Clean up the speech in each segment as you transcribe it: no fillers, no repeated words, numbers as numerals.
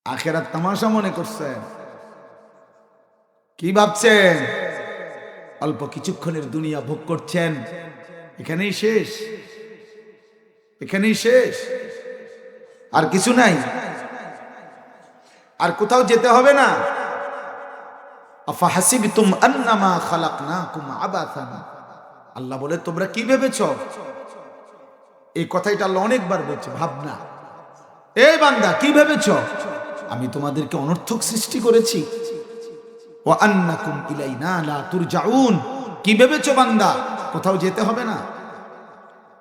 আখেরাত তামাশা মনে করছেন? কি ভাবছেন? অল্প কিছুক্ষণের দুনিয়া ভোগ করছেন, এখানেই শেষ, এখানেই শেষ, আর কিছু নাই, আর কোথাও যেতে হবে না। আফাহাসিবতুম আন্নামা খালাকনাকুম আবাথান, আল্লাহ বলে তোমরা কি ভেবেছো? এই কথাটা আল্লাহ অনেকবার বলছে, ভাবনা। এই বান্দা কি ভেবেছো আমি তোমাদেরকে অনর্থক সৃষ্টি করেছি? ওয়া আন্নাকুম ইলাইনা লা তুরজাউন, কি ভেবেছো বান্দা কোথাও যেতে হবে না?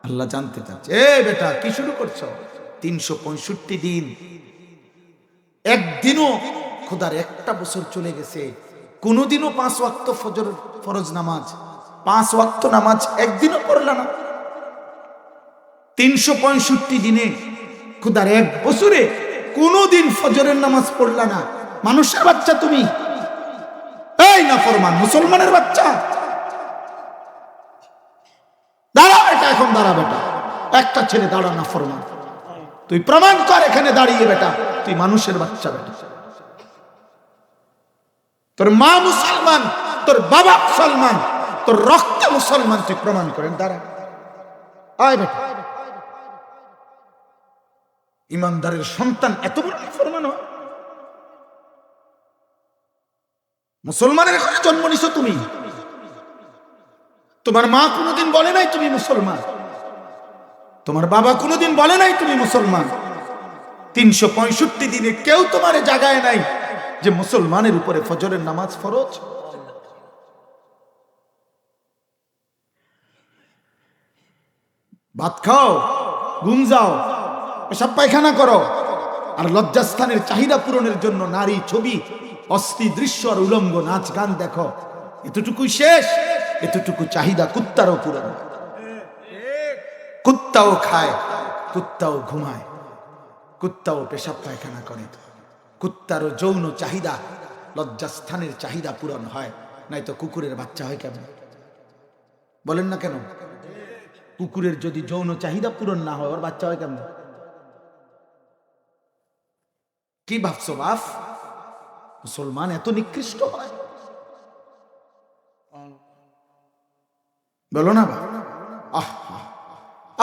আল্লাহ জানতে চাচ্ছে, এ বেটা কি শুরু করছো? 365 দিন, একদিনও খোদার একটা বছর চলে গেছে, কোনোদিনও 5 ওয়াক্ত ফজর ফরজ নামাজ, 5 ওয়াক্ত নামাজ একদিনও পড়লা না। 365 দিনে খোদার এক বছরে কোনোদিন ফজরের নামাজ পড়লা না। মানুষের বাচ্চা তুমি, এই নাফরমান মুসলমানের বাচ্চা, দাঁড়া বেটা, এখন দাঁড়া বেটা, একটা ছেলে দাঁড়া নাফরমান, তুই প্রমাণ কর এখানে দাঁড়িয়ে বেটা তুই মানুষের বাচ্চা। বেটা তোর মা মুসলমান, তোর বাবা মুসলমান, তোর রক্ত মুসলমান, তুই প্রমাণ করেন, দাঁড়া, আয় বেটা। ইমানদারের সন্তান এত বড় নাফরমান হয়? মুসলমানের ঘরে জন্ম নিছো তুমি, তোমার মা কোনোদিন বলে নাই তুমি মুসলমান, তোমার বাবা কোনোদিন বলে নাই তুমি মুসলমান। 365 দিনে কেউ তোমারে জাগায় নাই যে মুসলমানের উপরে ফজরের নামাজ ফরজ। ভাত খাও, ঘুম যাও, পেশাব পায়খানা করো, আর লজ্জাস্থানের চাহিদা পূরণের জন্য নারী ছবি, অস্থি দৃশ্য আর উলঙ্গ নাচ গান দেখো, এতটুকুই শেষ? এতটুকু চাহিদা কুত্তারও পূরণ, কুত্তাও খায়, কুত্তাও ঘুমায়, কুত্তাও পেশাব পায়খানা করে, কুত্তারও যৌন চাহিদা, লজ্জাস্থানের চাহিদা পূরণ হয়, নাই তো কুকুরের বাচ্চা হয় কেমন? বলেন না কেন? কুকুরের যদি যৌন চাহিদা পূরণ না হয়, ওর বাচ্চা হয় কেমন? কি ভাবছো বাপ? মুসলমান এত নিকৃষ্ট হয়? বলো না বাপ,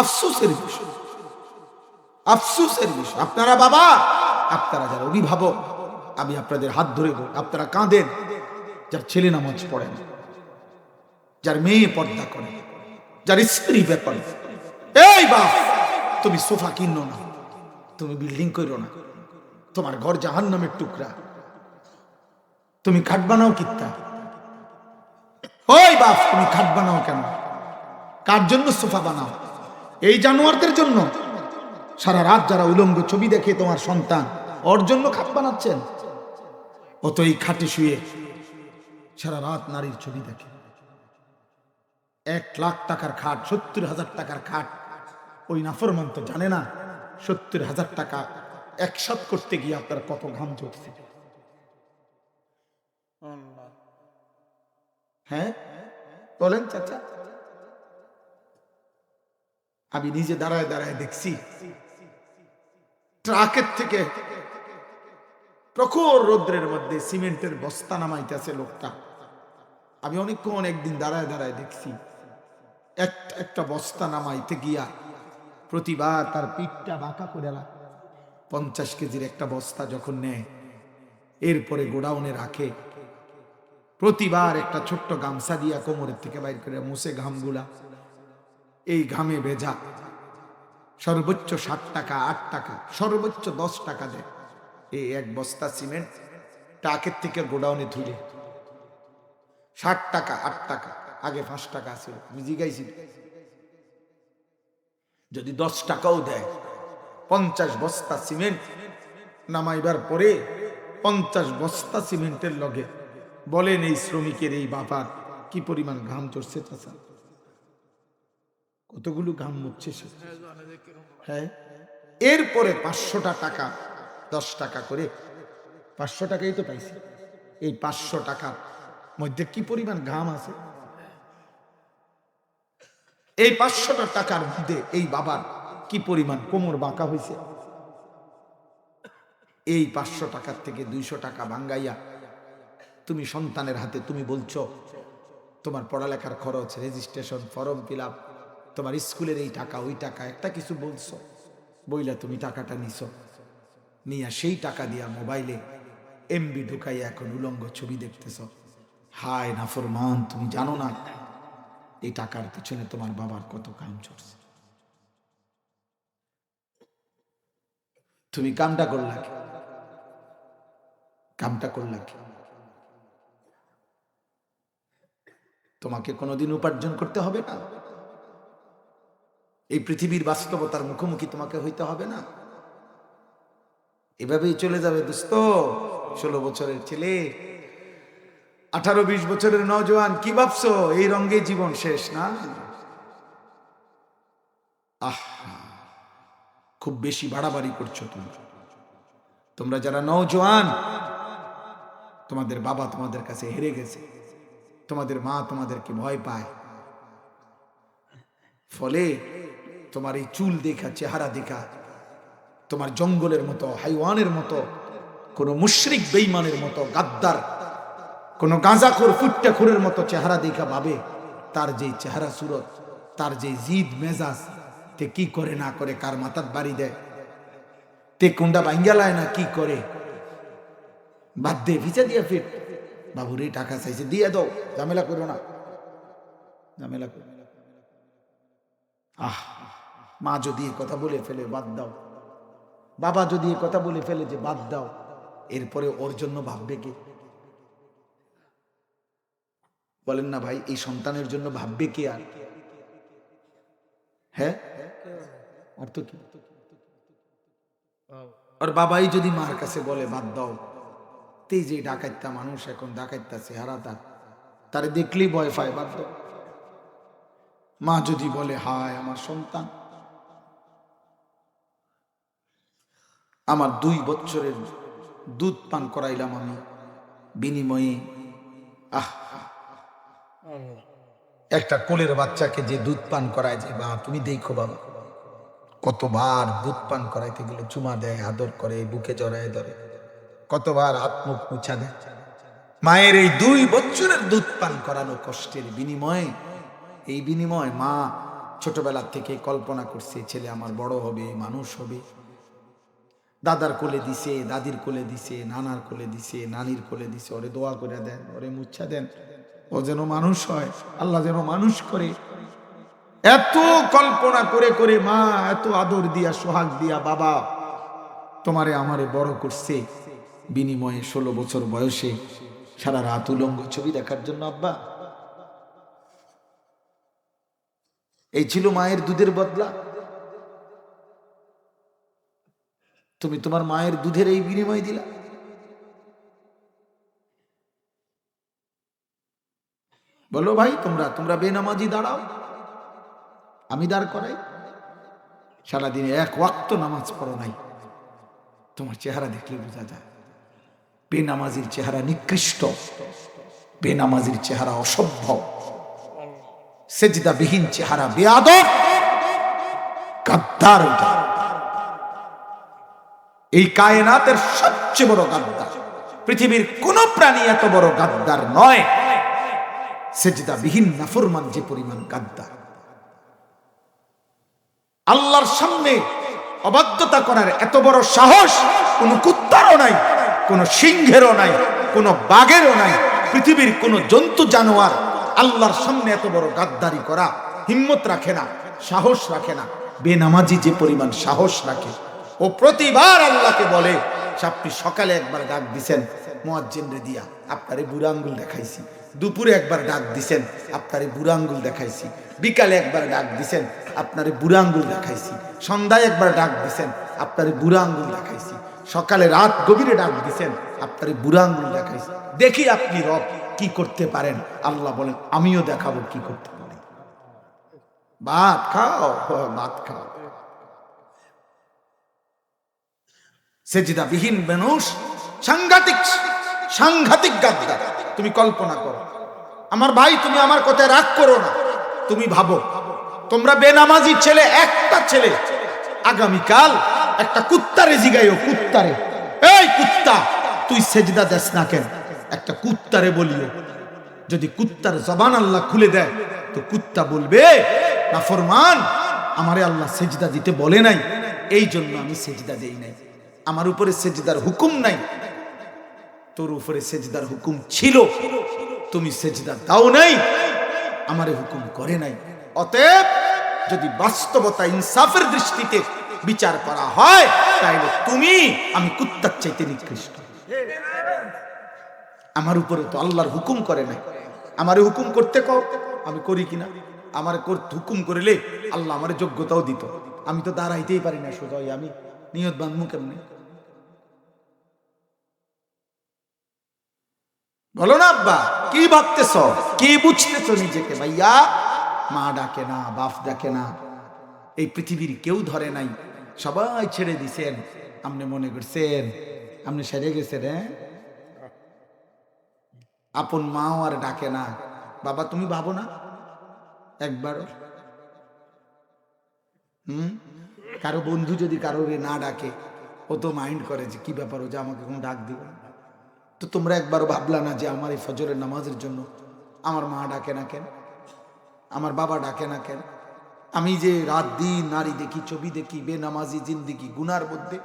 আফসোসের বিষয়, আফসোসের বিষয়। আপনারা বাবা, আপনারা যারা অভিভাবক, আমি আপনাদের হাত ধরে বলি, আপনারা কাঁদেন যার ছেলে নামাজ পড়ে না, যার মেয়ে পর্দা করে, যার স্ত্রী ব্যাপারে। এই বাপ, তুমি সোফা কিনো না, তুমি বিল্ডিং করো না, তোমার ঘর জাহান্নামের টুকরা, তুমি খাট বানাও কিত্তা? ওই বাপ, তুমি খাট বানাও কেন? কার জন্য সোফা বানাও? এই জানোয়ারদের জন্য? সারা রাত যারা উলঙ্গ ছবি দেখে তোমার সন্তান, ওর জন্য খাট বানাচ্ছেন? ও তো এই খাটে শুয়ে সারা রাত নারীর ছবি দেখে। 1 লাখ টাকার খাট, 70,000 টাকার খাট, ওই নাফরমান তো জানে না 70,000 টাকা একসাথ করতে গিয়ে আপনার কত ঘাম ঝরছে। হ্যাঁ বলেন চাচা? আমি নিজে দাঁড়ায় দাঁড়ায় দেখছি, ট্রাকের থেকে প্রখর রৌদ্রের মধ্যে সিমেন্টের বস্তা নামাইতেছে লোকটা। আমি অনেকক্ষণ একদিন দাঁড়ায় দাঁড়ায় দেখছি, একটা বস্তা নামাইতে গিয়া প্রতিবার তার পিঠটা বাঁকা করে রাখে। 50 কেজির একটা বস্তা যখন নেয়, এরপরে গোডাউনে রাখে, প্রতিবার একটা ছোট্ট গামছা দিয়া কোমরের থেকে বাইর করে মুছে ঘামগুলা, এই ঘামে ভেজা, সর্বোচ্চ 60 টাকা 8 টাকা, সর্বোচ্চ 10 টাকা দেয় এই এক বস্তা সিমেন্ট ট্রাকের থেকে গোডাউনে তুলে। 60 টাকা 8 টাকা, আগে 5 টাকা ছিল, আমি জিজ্ঞাইছি যদি 10 টাকাও দেয়, 50 বস্তা সিমেন্ট নামাইবার পরে 50 বস্তা সিমেন্টের লগে বলেন এই শ্রমিকের, এই বাবার কি পরিমাণ ঘাম চড়ছে চাচা? কতগুলো ঘাম মুচ্ছে সে। হ্যাঁ, এরপরে 500 টাকা, 10 টাকা করে 500 টাকাই তো পাইছে। এই 500 টাকার মধ্যে কি পরিমাণ ঘাম আছে? এই 500 টাকার মধ্যে এই বাবার কি পরিমাণ কোমর বাঁকা হয়েছে? এই 500 টাকার থেকে 200 টাকা ভাঙ্গাইয়া তুমি সন্তানের হাতে তুমি বলছো তোমার পড়ালেখার খরচ, রেজিস্ট্রেশন, ফর্ম ফিল আপ, তোমার স্কুলের এই টাকা ওই টাকা একটা কিছু বলছো, বইলা তুমি টাকাটা নিছো, নিয়া সেই টাকা দিয়া মোবাইলে এমবি ঢুকাইয়া এখন উলঙ্গ ছবি দেখতেছ। হায় নাফরমান, তুমি জানো না এই টাকার পিছনে তোমার বাবার কত কাম চলছে। তুমি কামটা করলা কি? কামটা করলা কি? তোমাকে কোনোদিন উপার্জন করতে হবে না? এই পৃথিবীর বাস্তবতার মুখোমুখি তোমাকে হইতে হবে না? এভাবেই চলে যাবে দোস্ত। 16 বছরের ছেলে, 18-20 বছরের নওজোয়ান, কি ভাবছো এই রঙে জীবন শেষ না? খুব বেশি বাড়াবাড়ি করছো তুমি। তোমরা যারা নওজোয়ান, তোমাদের বাবা তোমাদের কাছে হেরে গেছে, তোমাদের মা তোমাদেরকে ভয় পায়, ফলে তোমার এই চুল দেখা, চেহারা দেখা, তোমার জঙ্গলের মতো, হাইওয়ানের মতো, কোন মুশরিক বেঈমানের মতো, গাদ্দার কোন গাঁজাখোর ফুট্টাখোরের মতো চেহারা দেখা ভাবে তার যে চেহারা সুরত, তার যে জিদ মেজাজ, তে কি করে না করে, কার মাথার বাড়ি দেয়, তে কুন্ডা ভাঙ্গালায় না কি করে, বাদ দে, ভিজা দিয়া ফিট, বাবুরে টাকা চাইছে দিয়ে দাও, ঝামেলা করো না, ঝামেলা করো। মা যদি এ কথা বলে ফেলে বাদ দাও, বাবা যদি এ কথা বলে ফেলে যে বাদ দাও, এরপরে ওর জন্য ভাববে কে? বলেন না ভাই, এই সন্তানের জন্য ভাববে কে? আর হ্যাঁ, আর তো কি? আর বাবাই যদি মার কাছে বলে বাদ দাও, তেই যে ডাকাইতা মানুষ এখন ডাকাইতা চেহারা তারে দেখলেই ভয় পায়, বাদ দাও। মা যদি বলে হায় আমার সন্তান, আমার 2 বছরের দুধ পান করাইলাম আমি, বিনিময়ে একটা কোলের বাচ্চাকে যে দুধ পান করায়, যে বা তুমি দেখো বাবা কতবার দুধ পান করাইতে গেলে চুমা দেয়, আদর করে, বুকে জড়ায় ধরে, কতবার হাত মুখ মুছা দেয়। মায়ের এই 2 বছরের দুধ পান করানো কষ্টের বিনিময়ে, এই বিনিময় মা ছোটবেলা থেকে কল্পনা করছে ছেলে আমার বড় হবে, মানুষ হবে, দাদার কোলে দিছে, দাদির কোলে দিছে, নানার কোলে দিছে, নানির কোলে দিছে, ওরে দোয়া করে দেন, ওরে মুচ্ছা দেন, ও যেন মানুষ হয়, আল্লাহ যেন মানুষ করে। এত কল্পনা করে করে মা এত আদর দিয়া, সোহাগ দিয়া বাবা তোমারে আমারে বড় করছে, বিনিময়ে 16 বছর বয়সে সারা রাত উলঙ্গ ছবি দেখার জন্য আব্বা। এই ছিল মায়ের দুধের বদলা। তুমি তোমার মায়ের দুধের এই বিনিময় দিলা। বলো ভাই, তোমরা বেনামাজি দাঁড়াও, আমি দাঁড় করাই। সারাদিনে 1 ওয়াক্ত নামাজ পড়ো নাই, তোমার চেহারা দেখলে বোঝা যায় বেনামাজির চেহারা নিকৃষ্ট, বেনামাজির চেহারা অসভ্য, সেজদাবিহীন চেহারা বেয়াদব, গাদ্দার। এই কায়নাতের সবচেয়ে বড় গাদ্দার, পৃথিবীর কোন প্রাণী এত বড় গাদ্দার নয়, সেজদাবিহীন নাফরমান যে পরিমাণ গাদ্দার। আল্লাহর সামনে অবাধ্যতা করার এত বড় সাহস কোন কুত্তারও নাই, কোন সিংহেরও নাই, কোন বাঘেরও নাই, পৃথিবীর কোন জন্তু জানোয়ার আল্লাহর সামনে এত বড় গাদ্দারি করা হিম্মত রাখে না, সাহস রাখে না। বেনামাজি যে পরিমাণ সাহস রাখে, ও প্রতিবার আল্লাহকে বলে, আপনি সকালে একবার ডাক দিছেন মুয়াজ্জিনরে দিয়া, আপনারে বুড়া আঙ্গুল দেখাইছি, দুপুরে একবার ডাক দিছেন, আপনারে বুড়া আঙ্গুল দেখাইছি, বিকালে একবার ডাক দিছেন, আপনারে বুড়া আঙ্গুল দেখাইছি, সন্ধ্যায় একবার ডাক দিছেন, আপনারে বুড়া আঙ্গুল দেখাইছি, সকালে রাত গভীরে ডাক দিছেন, আপনারে বুড়া আঙ্গুল দেখাইছি, দেখি আপনি রব কি করতে পারেন। আল্লাহ বলেন আমিও দেখাবো কি করতে পারি। ভাত খাও, ভাত খাও। সেজদাবিহীন মানুষ সাংঘাতিক গাদ্দার। তুমি কল্পনা করো। আমার ভাই, তুমি আমার কথায় রাগ করো না, তুমি ভাবো তোমরা বেনামাজি ছেলে, একটা ছেলে আগামীকাল একটা কুত্তারে জিগাইও, কুত্তারে এই কুত্তা, তুই সেজদা দেস না কেন? একটা কুত্তারে বলিও, যদি কুত্তার জবান আল্লাহ খুলে দেয় তো কুত্তা বলবে, নাফরমান, আমারে আল্লাহ সেজদা দিতে বলে নাই, এই জন্য আমি সেজদা দেই নাই, আমার উপরে সেজদার হুকুম নাই। তোর উপরে সেজদার হুকুম ছিল, তুমি সেজদা দাও নাই, আমারে হুকুম করে নাই। অতএব যদি বাস্তবতা ইনসাফের দৃষ্টিতে বিচার করা হয়, তাহলে তুমি আমি কুত্তার চাইতে নিকৃষ্ট। আমার উপরে তো আল্লাহর হুকুম করে নাই, আমারে হুকুম করতে কও, আমি করি কিনা? আমার হুকুম করিলে আল্লাহ আমার যোগ্যতাও দিত। আমি তো দাঁড়াইতেই পারি না সোজা, আমি নিয়ত বাঁধবো কেমনে? বলো না আব্বা, কি ভাবতেছ, কি বুঝতেছ নিজেকে? ভাইয়া, মা ডাকে না, বাপ ডাকে না, এই পৃথিবীর কেউ ধরে নাই, সবাই ছেড়ে দিছেন, আপনি মনে করছেন আপনি সেরে গেছেন? আপন মাও আর ডাকে না। বাবা তুমি ভাবো না একবার, কারো বন্ধু যদি কারো না ডাকে, ও তো মাইন্ড করে যে কি ব্যাপার, ও যে আমাকে কোনো ডাক দিবে না। তো তোমরা একবারও ভাবলা না যে আমার এই ফজরের নামাজের জন্য আমার মা ডাকে না কেন, আমার বাবা ডাকে না কেন? আমি যে রাত দিন নারী দেখি, ছবি দেখি, বেনামাজি জিন্দিগি, গুনার মধ্যে,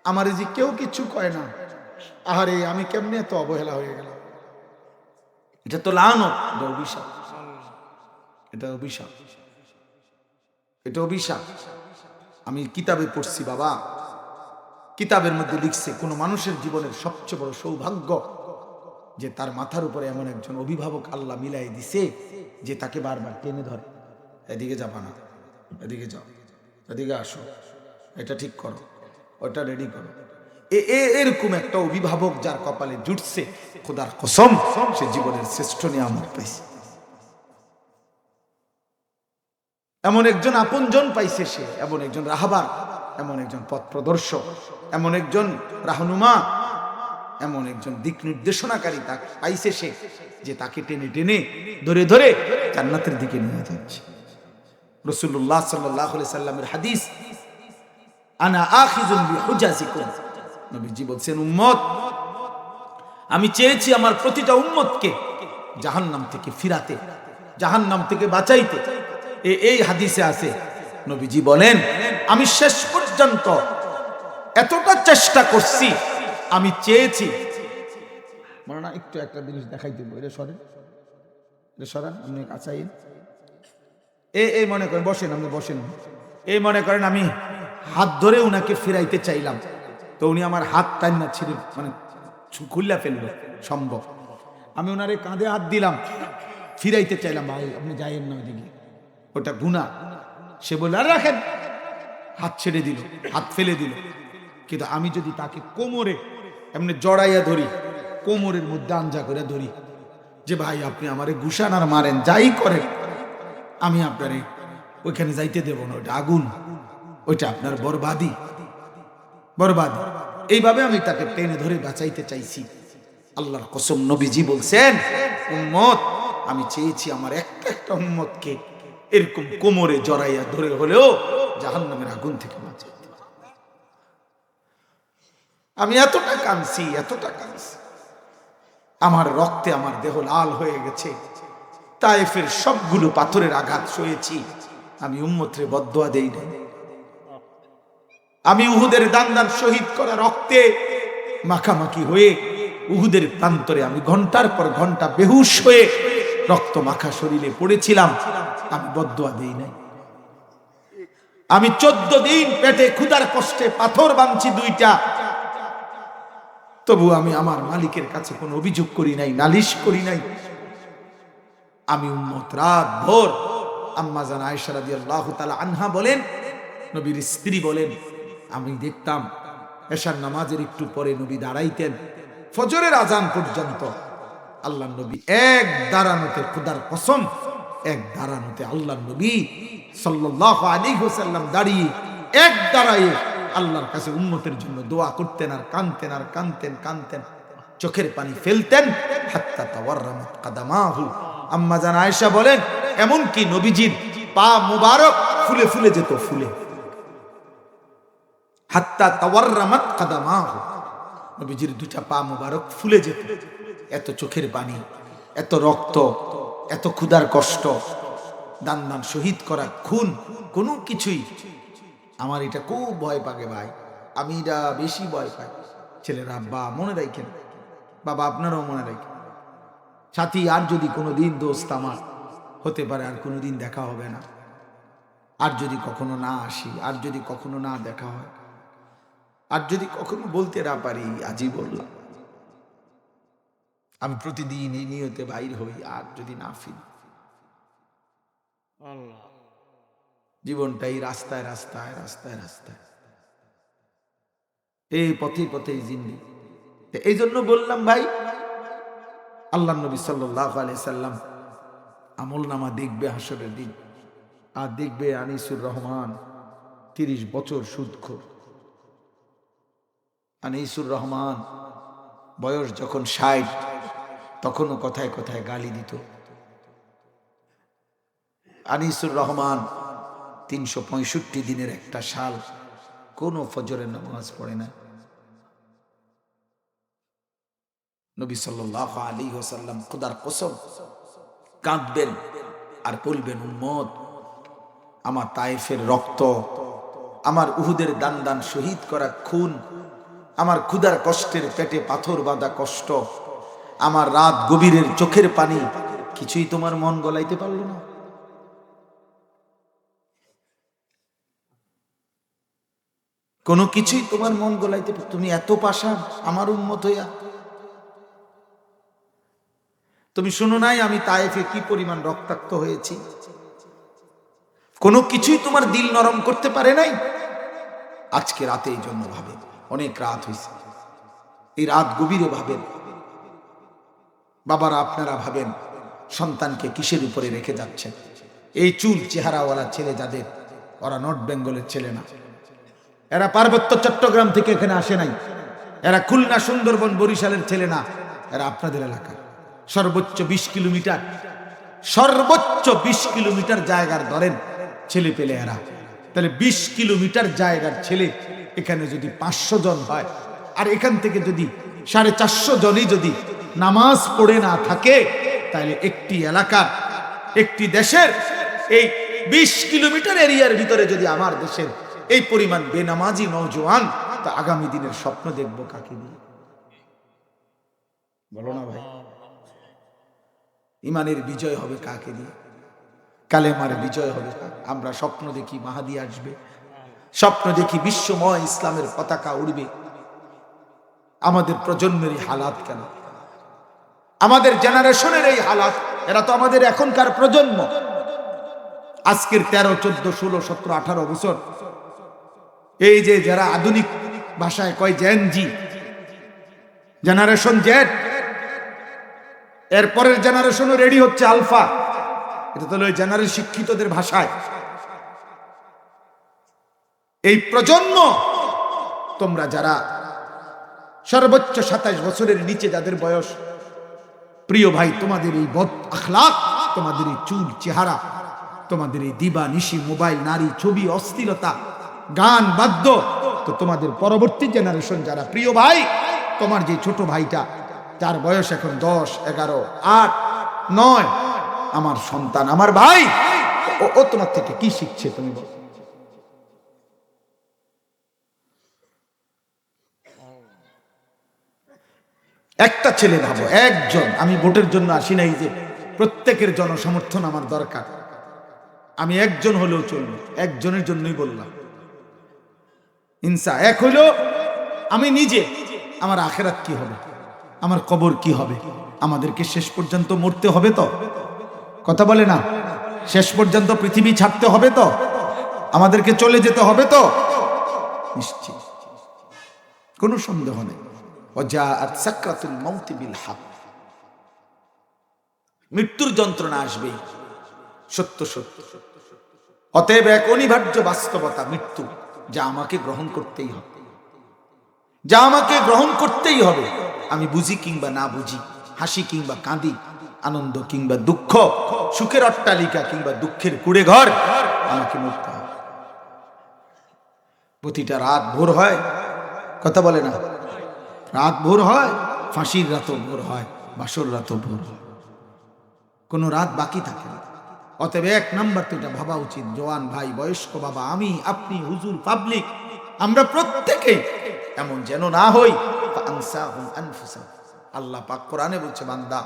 আমার যে কেউ কিছু কয় না। আহারে, আমি কেমনে এত অবহেলা হয়ে গেলাম? এটা তো লানত, এটা অভিশাপ, এটা অভিশাপ, এটা অভিশাপ। আমি কিতাবে পড়ছি বাবা, কিতাবের মধ্যে লিখছে কোন মানুষের জীবনের সবচেয়ে বড় সৌভাগ্য যে তার মাথার উপরে এমন একজন অভিভাবক আল্লাহ মিলাই দিছে যে তাকে বারবার টেনে ধরে, এদিকে যাবা না, এদিকে যাও, এদিকে আসো, এটা ঠিক করো, ওটা রেডি করো। এরকম একটা অভিভাবক যার কপালে জুটছে, খোদার কসম সে জীবনের শ্রেষ্ঠ নিয়ামত পাইছে। এমন একজন আপনজন পাইছে সে, এমন একজন রাহবার, এমন একজন পথ প্রদর্শক, এমন একজন রাহনুমা, এমন একজন দিক নির্দেশনাকারী তাকে পাইছে সে, যে তাকে টেনে টেনে ধরে ধরে জান্নাতের দিকে নিয়ে যাচ্ছে। রাসূলুল্লাহ সাল্লাল্লাহু আলাইহি সাল্লামের হাদিস, আনা আখিযুন বিহুজাজিকুম, নবীজি বলছেন, উম্মত, আমি চেয়েছি আমার প্রতিটা উম্মতকে জাহান্নাম থেকে ফিরাতে, জাহান্নাম থেকে বাঁচাইতে। এই হাদিসে আছে, নবীজি বলেন, আমি শেষ পর্যন্ত এতটা চেষ্টা করছি, আমি চেয়েছি। মনে না একটু একটা জিনিস দেখাই দেবো, এটা সরেন, এটা সরান, আপনি কাছাইন। এই মনে করেন, বসেন, আপনি বসেন। এই মনে করেন আমি হাত ধরে উনাকে ফিরাইতে চাইলাম, তো উনি আমার হাত টাইনা ছিঁড়ে মানে খুল্লা ফেললো, সম্ভব। আমি ওনারে কাঁধে হাত দিলাম, ফিরাইতে চাইলাম, ভাই আপনি যাইয়েন না ওইদিকে, ওটা গুনাহ। সে বলে আর রাখেন, হাত ছেড়ে দিল, হাত ফেলে দিল। কিন্তু আমি যদি তাকে কোমরে এমনি জড়াইয়া ধরি, কোমরের মধ্যে আঞ্জা করে ধরি, যে ভাই আপনি আমারে ঘুষান আর মারেন, যাই করেন, আমি আপনারে ওইখানে যাইতে দেব না, ওইটা আগুন, ওইটা আপনার বরবাদি, বরবাদি। এইভাবে আমি তাকে টেনে ধরে বাঁচাইতে চাইছি। আল্লাহর কসম, নবীজি বলছেন, উম্মত, আমি চেয়েছি আমার একটা একটা উম্মতকে এরকম কোমরে জড়াইয়া ধরে হলেও জাহান্নামের আগুন থেকে বাঁচাইতে। আমি এতটা কাঁদছি, এতটা কাঁদছি, আমার রক্তে আমার দেহ লাল হয়ে গেছে। তায়েফের সবগুলো পাথরের আঘাত সয়েছি, আমি উম্মতরে বদদুয়া দেই না। আমি উহুদের দান দান শহীদ করা রক্তে মাখামাখি হয়ে উহুদের প্রান্তরে আমি ঘন্টার পর ঘন্টা বেহুশ হয়ে রক্ত মাখা শরীরে পড়েছিলাম, আমি বদদুয়া দেই নাই। আমি 14 দিন পেটে ক্ষুধার কষ্টে পাথর বাঁধছি 2টা, তবু আমি আমার মালিকের কাছে কোনো অভিযোগ করি নাই, নালিশ করি নাই। আমি উম্মত রাত ভোর, আম্মা জান আয়েশা রাদিয়াল্লাহু তাআলা আনহা বলেন, নবীর স্ত্রী বলেন, আমি দেখতাম এশার নামাজের একটু পরে নবী দাঁড়াইতেন ফজরের আজান পর্যন্ত। আল্লাহর নবী এক দাঁড়ানোতে, খোদার কসম, এক দাঁড়ানোতে আল্লাহর নবী সাল্লাল্লাহু আলাইহি ওয়াসাল্লাম দাঁড়িয়ে এক দাঁড়ায়ে আল্লাহর কাছে উম্মতের জন্য দোয়া করতেন, আর কাঁদতেন, আর কাঁদতেন, কাঁদতেন, চোখের পানি ফেলতেন, হাত্তা তাওয়াররামাত কাদামাহু। আম্মা জান আয়েশা বলেন, এমন কি নবীজির পা মুবারক ফুলে ফুলে যেত, ফুলে, হাত্তা তাওয়াররামাত কাদামাহু, নবীজির দুইটা পা মুবারক ফুলে যেত। এত চোখের পানি, এত রক্ত, এত ক্ষুধার কষ্ট, দান দান শহীদ করা খুন, কোনো কিছুই। আমার এটা খুব ভয় পাগে ভাই, আমি এটা বেশি ভয় পাই। ছেলেরা আব্বা মনে রাখেন, বাবা আপনারাও মনে রাখেন, সাথী আর যদি কোনোদিন দোস্ত আমার হতে পারে আর কোনোদিন দেখা হবে না, আর যদি কখনো না আসি, আর যদি কখনো না দেখা হয়, আর যদি কখনো বলতে না পারি, আজই বললাম আমি প্রতিদিন এই নিয়তে বাইর হই, আর যদি না ফিরি। জীবনটাই রাস্তায় রাস্তায় রাস্তায় রাস্তায়, এই পথে পথে জিন্দি। এই জন্য বললাম ভাই, আল্লাহ নবী সাল্লাল্লাহু আলাইহি সাল্লাম আমল নামা দেখবে হাসরের দিন, আর দেখবে আনিসুর রহমান 30 বছর সুদখোর। আনিসুর রহমান বয়স যখন 60, তখনও কথায় কথায় গালি দিত। আনিসুর রহমান 365 দিনের একটা সাল কোন ফজরের নামাজ পড়ে না। নবী সাল্লাল্লাহু আলাইহি ওয়াসাল্লাম খোদার কসম কাঁদবেন আর বলবেন, উম্মত, আমার তায়েফের রক্ত, আমার উহুদের দান দান শহীদ করা খুন, আমার ক্ষুধার কষ্টের পেটে পাথর বাঁধা কষ্ট, আমার রাত গভীরের চোখের পানি, কিছুই তোমার মন গলাইতে পারল না? কোনো কিছুই তোমার মন গলাইতে, তুমি এত পাষাণ আমার উম্মত হইয়া। তুমি শুনো নাই আমি তায়েফে কি পরিমাণ রক্তাক্ত হয়েছি? কোনো কিছুই তোমার দিল নরম করতে পারে নাই? আজকে রাতে এই জন্য ভাবেন, অনেক রাত হয়েছে, এই রাত গভীরে ভাবেন। বাবারা আপনারা ভাবেন সন্তানকে কিসের উপরে রেখে যাচ্ছেন। এই চুল চেহারাওয়ালা ছেলে যাদের, ওরা নর্থ বেঙ্গলের ছেলে না, এরা পার্বত্য চট্টগ্রাম থেকে এখানে আসে নাই, এরা খুলনা সুন্দরবন বরিশালের ছেলে না, এরা আপনাদের এলাকার। সর্বোচ্চ 20 কিলোমিটার, সর্বোচ্চ 20 কিলোমিটার জায়গার ধরেন ছেলে পেলে এরা। তাহলে 20 কিলোমিটার জায়গার ছেলে এখানে যদি 500 জন হয়, আর এখান থেকে যদি 450 জনই যদি নামাজ পড়ে না থাকে, তাহলে একটি এলাকার, একটি দেশের এই 20 কিলোমিটার এরিয়ার ভিতরে যদি আমার দেশের এই পরিমাণ বেনামাজি নওজোয়ান, তা আগামী দিনের স্বপ্ন দেখবো কাকে দিয়ে? বলো না ভাই, ইমানের বিজয় হবে কাকে দিয়ে? কালেমার বিজয় হবে। আমরা স্বপ্ন দেখি মাহাদি আসবে, স্বপ্ন দেখি বিশ্বময় ইসলামের পতাকা উড়বে। আমাদের প্রজন্মের হালাত কেন? আমাদের জেনারেশনের এই হালাত, এরা তো আমাদের এখনকার প্রজন্ম। আজকের 13, 14, 16, 17, 18 বছর, এই যে যারা আধুনিক ভাষায় কয় জেনজি, জেনারেশন জেড, এরপরের জেনারেশনও রেডি হচ্ছে আলফা। এটা তো জেনারেল শিক্ষিতদের ভাষায়। এই প্রজন্ম, তোমরা যারা সর্বোচ্চ 27 বছরের নিচে যাদের বয়স, প্রিয় ভাই, তোমাদের এই বদ আখলাক, তোমাদের এই চুল চেহারা, তোমাদের এই দিবা নিশি মোবাইল, নারী, ছবি, অশ্লীলতা, গান, বাদ্য, তো তোমাদের পরবর্তী জেনারেশন যারা, প্রিয় ভাই, তোমার যে ছোট ভাইটা যার বয়স এখন 10, 11, 8, 9, আমার সন্তান, আমার ভাই, ও তোমার থেকে কি শিখছে তুমি বলো? একটা ছেলে ভাবো, একজন। আমি ভোটের জন্য আসি নাই যে প্রত্যেকের জনসমর্থন আমার দরকার, আমি একজন হলেও চলবে, একজনের জন্যই বললাম। ইনসা এক হইল, আমি নিজে, আমার আখেরাত কি হবে, আমার কবর কি হবে, আমাদেরকে শেষ পর্যন্ত মরতে হবে তো, কথা বলে না, শেষ পর্যন্ত পৃথিবী ছাড়তে হবে তো, আমাদেরকে চলে যেতে হবে তো, নিশ্চিত, কোনো সন্দেহ নেই। ওয়াজাআত সাকরাতুল মাউত বিল হক, মৃত্যুর যন্ত্রণা আসবে সত্য সত্য। অতএব এক অনিবার্য বাস্তবতা মৃত্যু, যা আমাকে গ্রহণ করতেই হবে, যা আমাকে গ্রহণ করতেই হবে। আমি বুঝি কিংবা না বুঝি, হাসি কিংবা কাঁদি, আনন্দ কিংবা দুঃখ, সুখের অট্টালিকা কিংবা দুঃখের কুড়ে ঘর, আমাকে মরতে হবে। প্রতিটা রাত ভোর হয়, কথা বলে না, রাত ভোর হয়, ফাঁসির রাতও ভোর হয়, বাসর রাতও ভোর হয়, কোনো রাত বাকি থাকে না। অতএব এক নাম্বার তো এটা ভাবা উচিত, জওয়ান ভাই, বয়স্ক বাবা, আমি, আপনি, হুজুর, পাবলিক, আমরা প্রত্যেকেই এমন যেন না হই। আল্লাহ পাক কোরআনে বলছে, বান্দা,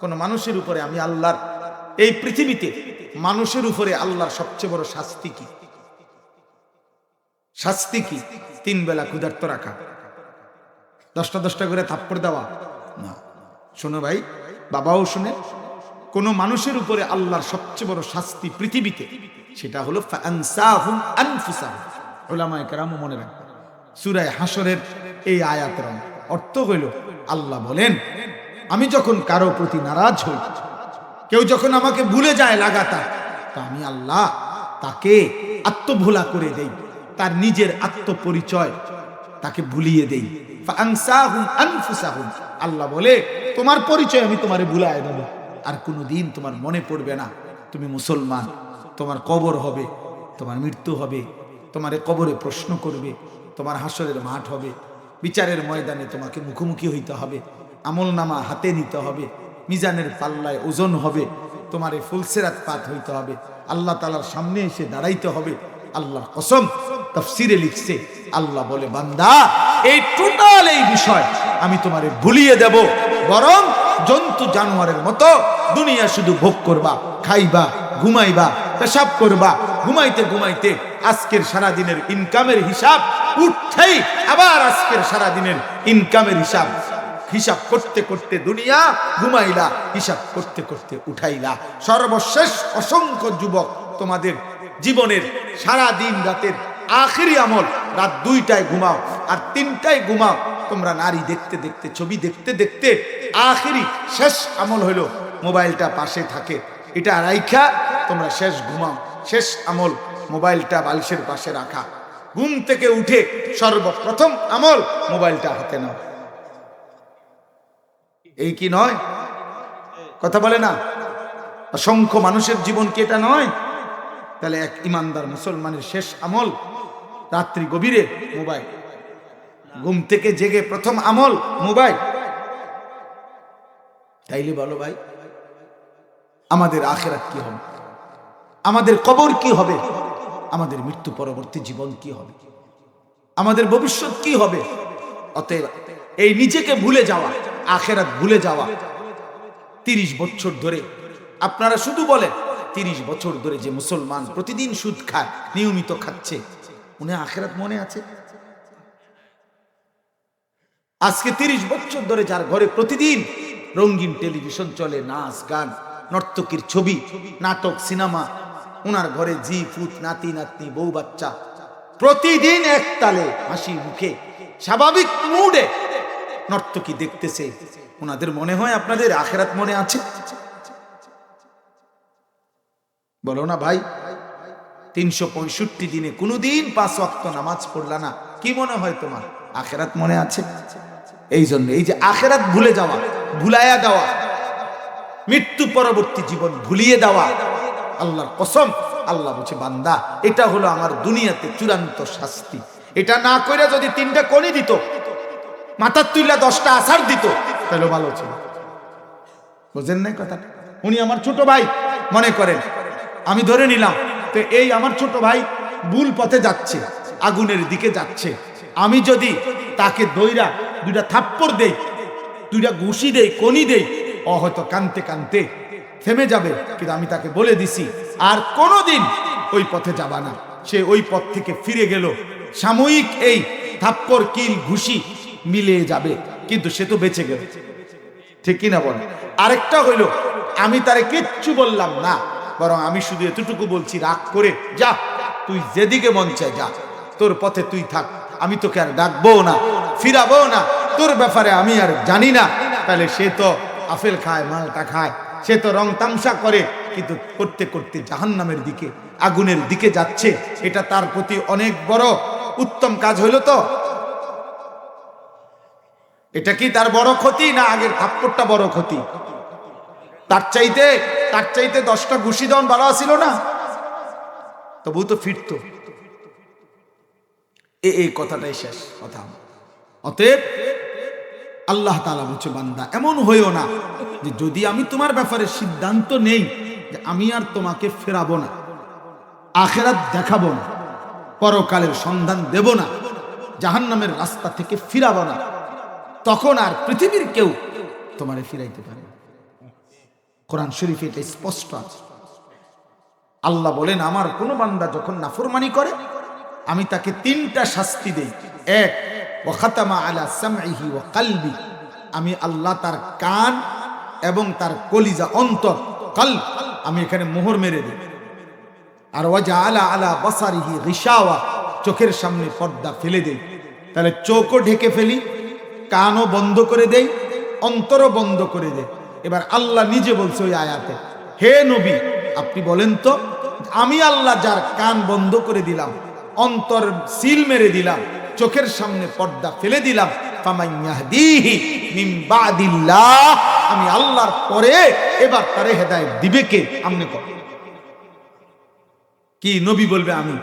কোন মানুষের উপরে আমি আল্লাহর, এই পৃথিবীতে মানুষের উপরে আল্লাহর সবচেয়ে বড় শাস্তি কি? শাস্তি কি? 3 বেলা ক্ষুধার্ত রাখা, 10টা করে থাপ্পড় দেওয়া না। শোনো ভাই, বাবাও শুনে, কোন মানুষের উপরে আল্লাহর সবচেয়ে বড় শাস্তি পৃথিবীতে, সেটা হলো ফাআনসাহুম আনফুসাহুম। উলামায়ে কেরাম মনে রাখবেন, সূরা হাশরের এই আয়াতের অর্থ হইল, আল্লাহ বলেন, আমি যখন কারো প্রতি নারাজ হই, কেউ যখন আমাকে ভুলে যায় লাগাতার, তা আমি আল্লাহ তাকে আত্মভোলা করে দেই, তার নিজের আত্মপরিচয় তাকে ভুলিয়ে দেই। ফাআনসাহুম আনফুসাহুম, আল্লাহ বলে, তোমার পরিচয় আমি তোমারে ভুলায় দেব, আর কোনোদিন তোমার মনে পড়বে না তুমি মুসলমান। তোমার কবর হবে, তোমার মৃত্যু হবে, তোমারে কবরে প্রশ্ন করবে, তোমার হাসরের মাঠ হবে, বিচারের ময়দানে তোমাকে মুখোমুখি হইতে হবে, আমলনামা হাতে নিতে হবে, মিজানের পাল্লায় ওজন হবে, তোমারে ফুলসেরাত পাত হইতে হবে, আল্লাহ তাআলার সামনে এসে দাঁড়াইতে হবে। আল্লাহর কসম, তাফসীরে লিখছে, আল্লাহ বলে, বান্দা, এই টোটাল এই বিষয় আমি তোমারে ভুলিয়ে দেব, বরং জন্তু জানোয়ারের মতো দুনিয়া শুধু ভোগ করবা, খাইবা, ঘুমাইবা, পেশাব করবা, ঘুমাইতে ঘুমাইতে আজকের সারা দিনের ইনকামের হিসাব উঠছেই, আবার আজকের সারা দিনের ইনকামের হিসাব করতে করতে দুনিয়া ঘুমাইলা, হিসাব করতে করতে উঠাইলা। সর্বশেষ অসংখ্য যুবক তোমাদের জীবনের সারা দিন রাতের আখেরি আমল, রাত 2টায় ঘুমাও আর 3টায় ঘুমাও, তোমরা নারী দেখতে দেখতে, ছবি দেখতে দেখতে আখেরি শেষ আমল হলো মোবাইলটা পাশে থাকে, এটা রাইখা তোমরা শেষ ঘুমাও। শেষ আমল মোবাইলটা বালিশের পাশে রাখা। ঘুম থেকে উঠে সর্বপ্রথম আমল মোবাইলটা হাতে নাও। এই কি নয়? কথা বলে না? অসংখ্য মানুষের জীবন কি এটা নয়? তাহলে এক ইমানদার মুসলমানের শেষ আমল রাত্রি গভীরে মোবাইল, ঘুম থেকে জেগে প্রথম আমল মোবাইল। তাইলে বলো ভাই, আমাদের আখিরাত কি হবে? আমাদের কবর কি হবে? আমাদের মৃত্যু পরবর্তী জীবন কি হবে? আমাদের ভবিষ্যৎ কি হবে? অতএব এই নিজেকে ভুলে যাওয়া, আখিরাত ভুলে যাওয়া। 30 বছর ধরে আপনারা শুধু বলেন, 30 বছর ধরে যে মুসলমান প্রতিদিন সুদ খায়, নিয়মিত খাচ্ছে, উনি আখিরাত মনে আছে? আজকে 30 বছর ধরে যার ঘরে প্রতিদিন রঙিন টেলিভিশন চলে, নাচ গান, নর্তকীর ছবি, নাটক, সিনেমা, ওনার ঘরে জি ফুত, নাতি নাতনি, বউ বাচ্চা, প্রতিদিন এক তালে হাসি মুখে স্বাভাবিক মুডে নর্তকী দেখতেছে, ওনাদের মনে হয় আপনাদের আখিরাত মনে আছে? বলো না ভাই, 365 দিনে কোনোদিন 5 ওয়াক্ত নামাজ পড়লা না, কি মনে হয় তোমার আখিরাত মনে আছে? এই জন্য এই যে আখিরাত ভুলে যাওয়া, ভুলাইয়া দেওয়া, মৃত্যু পরবর্তী জীবন ভুলিয়ে দেওয়া, আল্লাহর কসম, আল্লাহ বলছে, বান্দা, এটা হলো আমার দুনিয়াতে চূড়ান্ত শাস্তি। এটা না কইরা যদি 3টা কনি দিত, মাথার তুইলা 10টা আছাড় দিত, তাহলে ভালো ছিল। বুঝেন নাই কথাটা? উনি আমার ছোট ভাই মনে করেন, আমি ধরে নিলাম, তো এই আমার ছোট ভাই ভুল পথে যাচ্ছে, আগুনের দিকে যাচ্ছে, আমি যদি তাকে দইরা 2টা থাপ্পড় দেই, 2টা ঘুষি দেই, কনি দেই, ও হয়তো কানতে কানতে থেমে যাবে, কিন্তু আমি তাকে বলে দিছি আর কোনোদিন ওই পথে যাবা না। সে ওই পথ থেকে ফিরে গেল, সাময়িক এই থাপ্পড়, কিল, ঘুষি মিলিয়ে যাবে, কিন্তু সে তো বেঁচে গেল। ঠিক কিনা বল? আরেকটা হইল, আমি তারে কিচ্ছু বললাম না, বরং আমি শুধু এতটুকু বলছি, রাগ করে যা, তুই যেদিকে মন চায় যা, তোর পথে তুই থাক, আমি তোকে আর ডাকবো না, ফিরাবো না, তোর ব্যাপারে আমি আর জানি না। তাহলে সে তো আপেল খায়, মালটা খায়, সে তো রং তামসা করে, কিন্তু করতে করতে জাহান্নামের দিকে, আগুনের দিকে যাচ্ছে। এটা তার প্রতি অনেক বড় উত্তম কাজ হইল তো? এটা কি তার বড় ক্ষতি, না আগের থাপ্পড়টা বড় ক্ষতি? তার চাইতে 10টা ঘুষি দেওয়ান ভালো ছিল না? তবু তো ফিরত। এই কথাটাই শেষ কথা। অতএব আল্লাহ তাআলা বলছে, বান্দা এমন হইও না যে যদি আমি তোমার ব্যাপারে সিদ্ধান্ত নেই যে আমি আর তোমাকে ফেরাবো না, আখিরাত দেখাবো না, পরকালের সন্ধান দেব না, জাহান্নামের রাস্তা থেকে ফিরাবো না, তখন আর পৃথিবীর কেউ তোমারে ফিরাইতে পারে না। কোরআন শরীফে এটা স্পষ্ট আছে। আল্লাহ বলেন, আমার কোন বান্দা যখন নাফরমানি করে আমি তাকে তিনটা শাস্তি দেই। এক, ওয়া খাতামা আলা সামঈহি ওয়া কলবি, আমি আল্লাহ তার কান এবং তার কলিজা, অন্তর, কলব, আমি এখানে মোহর মেরে দিই। আর ওয়া জাআলা আলা বাসারিহি গিশাওয়া, চোখের সামনে পর্দা ফেলে দেই। তাহলে চোখও ঢেকে ফেলি, কানও বন্ধ করে দেই, অন্তরও বন্ধ করে দেই। এবার আল্লাহ নিজে বলছে ওই আয়াতে, হে নবী আপনি বলেন তো, আমি আল্লাহ যার কান বন্ধ করে দিলাম, অন্তর সিল মেরে দিলাম, চোখের সামনে পর্দা ফেলে দিলাম, ফামান ইয়াহদিহি মিন বাদিল্লাহ, আমি আল্লাহর পরে এবার তারে হেদায়েত দিবে কে? আমনে কর কি? নবী বলবে আমি,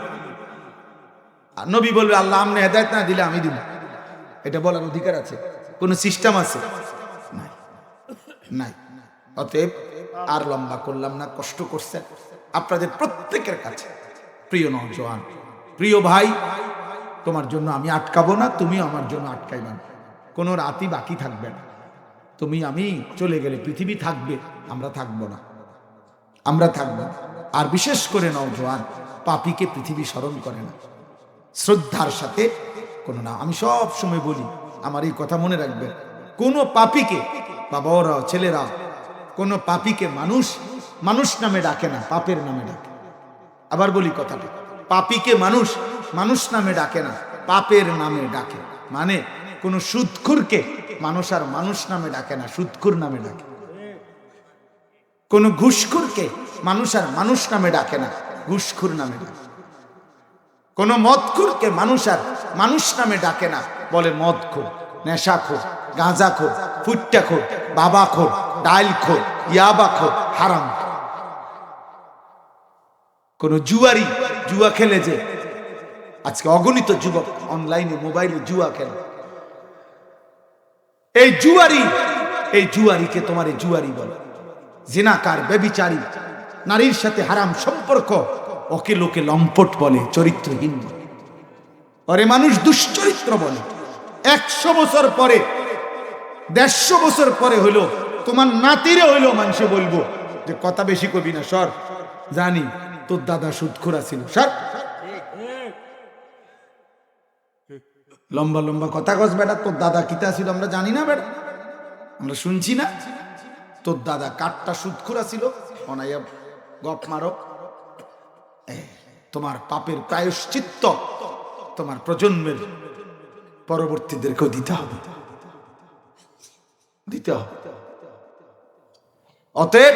নবী বলবে আল্লাহ আমনে হেদায়েত না দিলে আমি দিব? এটা বলার অধিকার আছে? কোন সিস্টেম আছে? নাই, নাই। অতএব আর লম্বা করলাম না, কষ্ট করছেন আপনাদের প্রত্যেকের কাছে। প্রিয় নওজোয়ান, প্রিয় ভাই, তোমার জন্য আমি আটকাবো না, তুমি আমার জন্য আটকাইবা না। কোনো রাতই বাকি থাকবে না। তুমি আমি চলে গেলে পৃথিবী থাকবে, আমরা থাকবো না, আমরা থাকবো না। আর বিশেষ করে নওজোয়ান, পাপীকে পৃথিবী স্মরণ করে না শ্রদ্ধার সাথে কোনো না। আমি সব সময় বলি, আমার এই কথা মনে রাখবেন, কোনো পাপীকে, বাবারা ছেলেরা, কোনো পাপীকে মানুষ মানুষ নামে ডাকে না, পাপের নামে ডাকে। আবার বলি কথাটা, পাপীকে মানুষ মানুষ নামে ডাকে না, পাপের নামে ডাকে। মানে কোন সুদখোরকে মানুষ আর মানুষ নামে ডাকে না, সুদখোর নামে ডাকে। কোন ঘুষখোরকে মানুষ আর মানুষ নামে ডাকে না, ঘুষখোর নামে ডাকে। কোন মদখোরকে মানুষ আর মানুষ নামে ডাকে না, বলে মদখোর, নেশাখোর, গাঁজাখোর, ফুট্টাখোর, বাবাখোর, ডাইলখোর, ইয়াবাখোর, হারাম। কোন জুয়ারি, জুয়া খেলে যে আজকে অগণিত যুবক অনলাইনে মোবাইলে জুয়া খেলে, এই জুয়ারি, এই জুয়ারিকে তোমার এই জুয়ারি বলে। জিনাকার, ব্যভিচারী, নারীর সাথে হারাম সম্পর্ক, ওকে লোকে লম্পট বলে, চরিত্রহীন বলে, ওরে মানুষ দুশ্চরিত্র বলে। 100 বছর পরে, 150 বছর পরে হইলো তোমার নাতিরে হইলো মানুষে বলবো যে কথা বেশি কবি না, সর, জানি তোর দাদা সুদখোর ছিল, সর, লম্বা লম্বা কথা কস বেটা, তোর দাদা কিতা ছিল আমরা জানি না বেটা, আমরা শুনছি না? তোর দাদা কাঠটা সুদখোর ছিল, অনাইয়া গপ মারো। তোমার পাপের প্রায়শ্চিত্ত তোমার প্রজন্মের পরবর্তীদেরকেও দিতে হবে, দিতে হবে। অতএব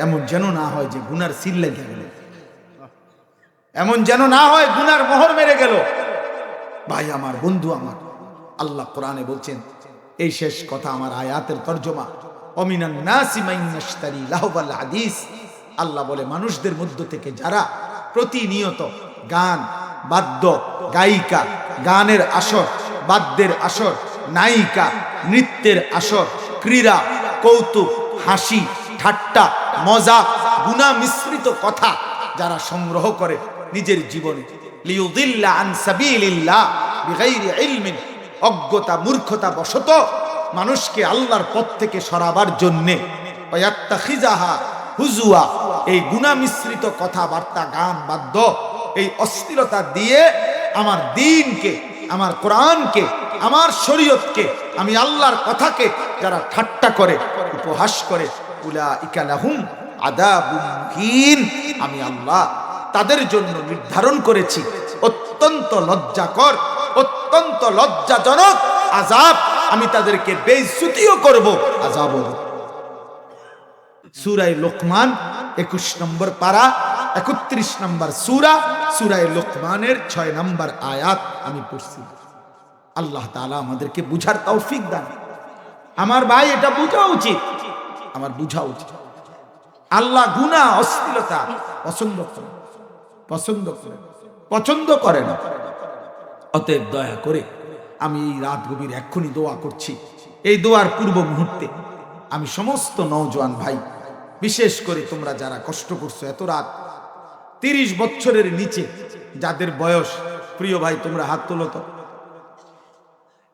এমন যেন না হয় যে গুনার সিল লেগে গেল, এমন যেন না হয় গুনার মোহর মেরে গেল। ভাই আমার, বন্ধু আমার, আল্লাহ কোরআনে বলছেন, এই শেষ কথা আমার আয়াতের তরজমা, অমিনান নাসি মান ইয়াশতারি লাহওয়াল হাদিস। আল্লাহ বলে, মানুষদের মধ্য থেকে যারা প্রতিনিয়ত গান, বাদ্য, গায়িকা, গানের আসর, বাদ্যের আসর, নায়িকা, নৃত্যের আসর, ক্রীড়া, কৌতুক, হাসি, ঠাট্টা, মজা, গুনাহ মিশ্রিত কথা যারা সংগ্রহ করে নিজের জীবনে, লিয়ুদিল্লা আন সাবিলিল্লাহ বিগাইরি ইলমিন, অজ্ঞতা মূর্খতা বশত মানুষকে আল্লাহর পথ থেকে সরাবার জন্যে, ওয়াত্তাখিজাহা হুজুয়া, এই গুনাহ মিশ্রিত কথাবার্তা, গান, বাদ্য, এই অশ্লীলতা দিয়ে আমার দ্বীনকে, আমার কোরআনকে, আমার শরীয়তকে, আমি আল্লাহর কথাকে যারা ঠাট্টা করে, উপহাস করে, উলাইকা লাহুম আযাবুন মুহিন, আমি আল্লাহ তাদের জন্য নির্ধারণ করেছি অত্যন্ত লজ্জাকর, অত্যন্ত লজ্জাজনক আযাব। আমি তাদেরকে বেইজ্জতিও করব, আযাবও। সূরা লোকমান 21 নম্বর পারা, 31 নম্বর সূরা, সূরা লোকমানের 6 নম্বর আয়াত আমি পড়ছি। আল্লাহ তাআলা আমাদেরকে বুঝার তৌফিক দান। আমার ভাই, এটা বোঝা উচিত, আমার বুঝা উচিত। আল্লাহ গুনাহ, অশ্লীলতা পছন্দ করে, পছন্দ করে, পছন্দ করে না। অতএব দয়া করে আমি এই রাত গভীর এক্ষুনি দোয়া করছি। এই দোয়ার পূর্ব মুহূর্তে আমি সমস্ত নওজোয়ান ভাই, বিশেষ করে তোমরা যারা কষ্ট করছো এত রাত, 30 বছরের নিচে যাদের বয়স, প্রিয় ভাই তোমরা হাত তোলো তো,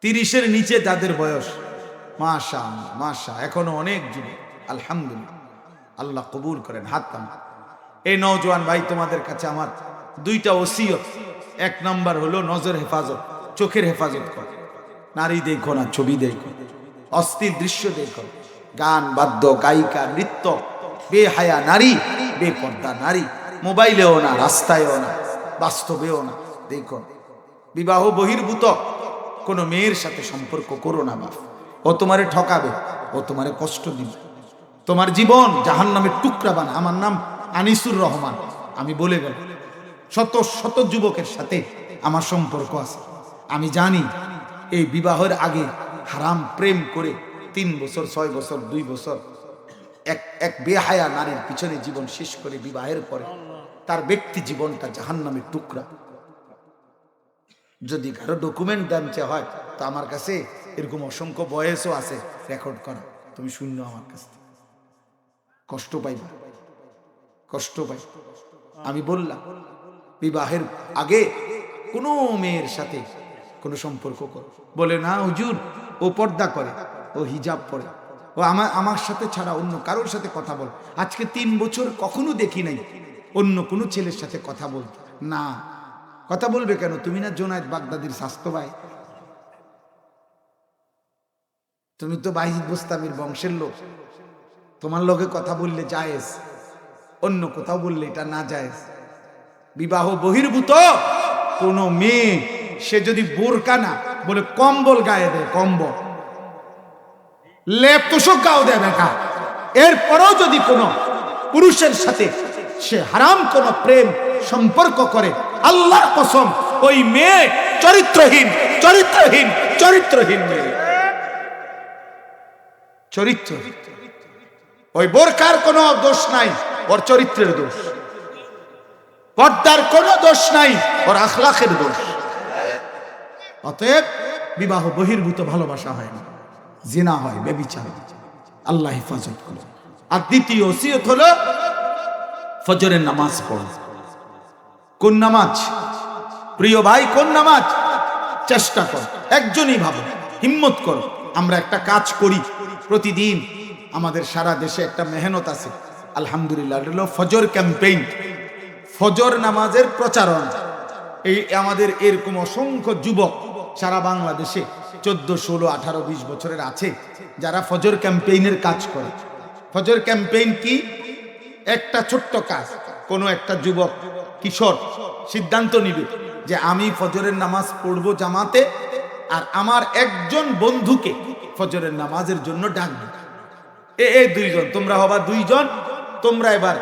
30-এর নিচে যাদের বয়স, মাশাআল্লাহ মাশা, এখনো অনেক যুবক, আলহামদুলিল্লাহ, আল্লাহ কবুল করেন, হাত তাম। এই নওজোয়ান ভাই তোমাদের কাছে আমার 2টা ওসিয়ত। 1 নাম্বার হলো নজর হেফাজত, চোখের হেফাজত কর। নারী দেখো না, ছবি দেখো, অস্থির দৃশ্য দেখো, গান বাদ্য গায়িকা নৃত্য, বেহায়া নারী, বেপর্দা নারী, মোবাইলেও না, রাস্তায়ও না, বাস্তবেও না। দেখো, বিবাহ বহির্ভূত কোনো মেয়ের সাথে সম্পর্ক করো না বাপ। ও তোমারে ঠকাবে, ও তোমারে কষ্ট দিবে, তোমার জীবন জাহান্নামের টুকরা বানা। আমার নাম আনিসুর রহমান, আমি বলে গেল, শত শত যুবকের সাথে আমার সম্পর্ক আছে। আমি জানি এই বিবাহের আগে হারাম প্রেম করে 3 বছর 6 বছর 2 বছর এক বেহায়া নারীর পিছনে জীবন শেষ করে বিবাহের পরে তার ব্যক্তি জীবনটা জাহান্নামের টুকরা। যদি কারো ডকুমেন্ট জানতে হয় তো আমার কাছে এরকম অসংখ্য বয়সও আছে রেকর্ড করা, তুমি শূন্য আমার কাছ থেকে কষ্ট পাইবা, কষ্ট পাই। আমি বললাম বিবাহের আগে কোনো মেয়ের সাথে কোনো সম্পর্ক করো। বলে না হুজুর, ও পর্দা করে, ও হিজাব পরে, ও আমার সাথে ছাড়া অন্য কারোর সাথে কথা বল। আজকে 3 বছর কখনো দেখি নাই অন্য কোনো ছেলের সাথে কথা বলতে। না, কথা বলবে কেন? তুমি না জোনায়েদ বাগদাদির স্বাস্থ্য ভাই, তুমি তো বাইজিদ বোস্তামির বংশের লোক, তোমার লোকে কথা বললে জায়েজ, অন্য কোথাও বললে এটা না জায়েজ। বিবাহ বহির্ভূত কোন মেয়ে সে যদি বোরকা না বলে কম্বল গায়ে দেয়, কম্বল লেপ তোষক গাও দেয় বেটা, এরপরও যদি কোনো পুরুষের সাথে সে হারাম কোন প্রেম সম্পর্ক করে, আল্লাহর কসম ওই মেয়ে চরিত্রহীন, চরিত্রহীন, চরিত্রহীন মেয়ে, চরিত্র। ওই বোরকার কোনো দোষ নাই, ওর চরিত্রের দোষ। পর্দার কোনো দোষ নাই, ওর আখলাকের দোষ। অতএব বিবাহ বহির্ভূত ভালোবাসা হয় না, জিনা হয়, ব্যভিচার। আল্লাহ হেফাজত করো। আর দ্বিতীয় ওসিয়ত হলো ফজরের নামাজ পড়ো। কোন নামাজ প্রিয় ভাই? কোন নামাজ? চেষ্টা কর, একজনই ভাবো, হিম্মত করো। আমরা একটা কাজ করি প্রতিদিন, আমাদের সারা দেশে একটা মেহনত আছে আলহামদুলিল্লাহ, হলো ফজর ক্যাম্পেইন, ফজর নামাজের প্রচারণ। এই আমাদের এরকম অসংখ্য যুবক সারা বাংলাদেশে 14, 16, 18, 20 বছরের আছে যারা ফজর ক্যাম্পেইনের কাজ করে। ফজর ক্যাম্পেইন কি? একটা ছোট্ট কাজ। কোনো একটা যুবক কিশোর সিদ্ধান্ত নিবে যে আমি ফজরের নামাজ পড়বো জামাতে, আর আমার একজন বন্ধুকে ফজরের নামাজের জন্য ডাকবে। এই 2 জন, তোমরা হবা 2 জন, তোমরা এবার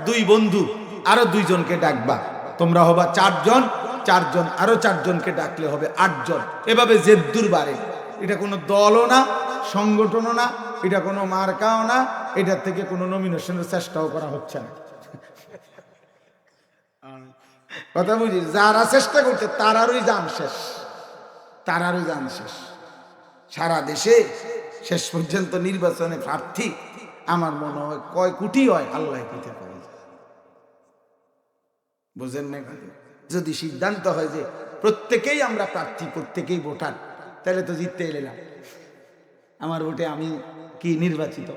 2 বন্ধু আরো 2 জনকে ডাকবা, তোমরা হবা 4 জন, 4 জন আরো 4 জনকে ডাকলে হবে 8 জন। এভাবে জেদ্দুর বাড়ে। এটা কোনো দলও না, সংগঠনও না, এটা কোনো মার্কাও না, এটার থেকে কোনো নমিনেশনের চেষ্টাও করা হচ্ছে না। কথা বুঝি? যারা চেষ্টা করছে তারারই জান শেষ, তারারই জান শেষ। সারা দেশে শেষ পর্যন্ত নির্বাচনে প্রার্থী আমার মনে হয় কয় কোটি হয় আল্লাহ দিতে পারে। বুঝেন না? যদি সিদ্ধান্ত হয় যে প্রত্যেকেই আমরা প্রার্থী, প্রত্যেকেই ভোটার, তাহলে তো জিততে এলাম। আমার ভোটে আমি কি নির্বাচিত?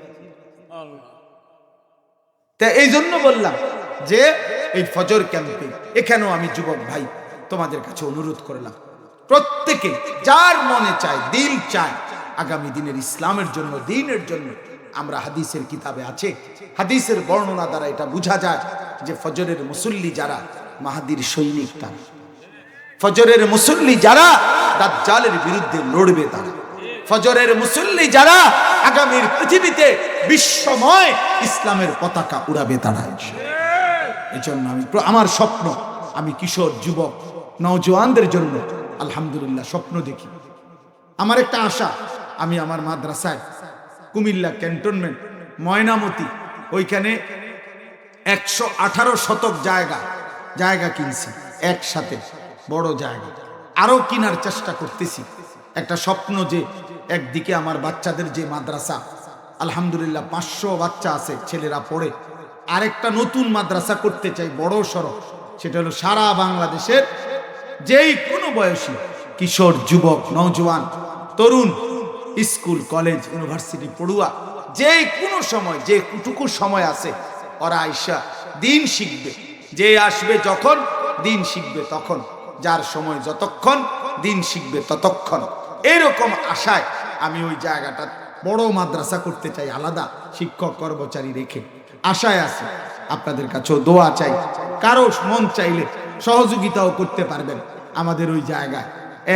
তা এই জন্য বললাম যে এই ফজর ক্যাম্পে এখানেও আমি যুবক ভাই তোমাদের কাছে অনুরোধ করলাম, প্রত্যেকে যার মনে চায়, দিল চায় আগামী দিনের ইসলামের জন্য, দ্বীনের জন্য। আমরা হাদিসের কিতাবে আছে, হাদিসের বর্ণনা দ্বারা এটা বোঝা যায় যে ফজরের মুসল্লি যারা মাহাদির সৈনিক, তারা ফজরের মুসল্লি যারা দাজ্জালের বিরুদ্ধে লড়বে, তারা ফজরের মুসল্লি যারা আগামীর পৃথিবীতে বিশ্বময় ইসলামের পতাকা উড়াবে, তারা। এই জন্য আমার স্বপ্ন, আমি কিশোর যুবক নওজোয়ানদের জন্য আলহামদুলিল্লাহ স্বপ্ন দেখি। আমার একটা আশা, আমি আমার মাদ্রাসায় কুমিল্লা ক্যান্টনমেন্ট ময়নামতি ওইখানে 118 শতক জায়গা কিনছি, একসাথে বড় জায়গা। আরো কেনার চেষ্টা করতেছি। একটা স্বপ্ন যে একদিকে আমার বাচ্চাদের যে মাদ্রাসা, আলহামদুলিল্লাহ 500 বাচ্চা আছে, ছেলেরা পড়ে। আরেকটা নতুন মাদ্রাসা করতে চাই বড় সড়ো, সেটা হলো সারা বাংলাদেশের যেই কোনো বয়সী কিশোর, যুবক, নওজোয়ান, তরুণ, স্কুল, কলেজ, ইউনিভার্সিটি পড়ুয়া, যেই কোনো সময়, যে কুটুকু সময় আছে, ওরা আইসা দিন শিখবে। যে আসবে যখন দিন শিখবে তখন, যার সময় যতক্ষণ দিন শিখবে ততক্ষণ। এরকম আশায় আমি ওই জায়গাটা বড় মাদ্রাসা করতে চাই, আলাদা শিক্ষক কর্মচারী রেখে। আশায় আছে, আপনাদের কাছেও দোয়া চাই। কারো মন চাইলে সহযোগিতাও করতে পারবেন। আমাদের ওই জায়গায়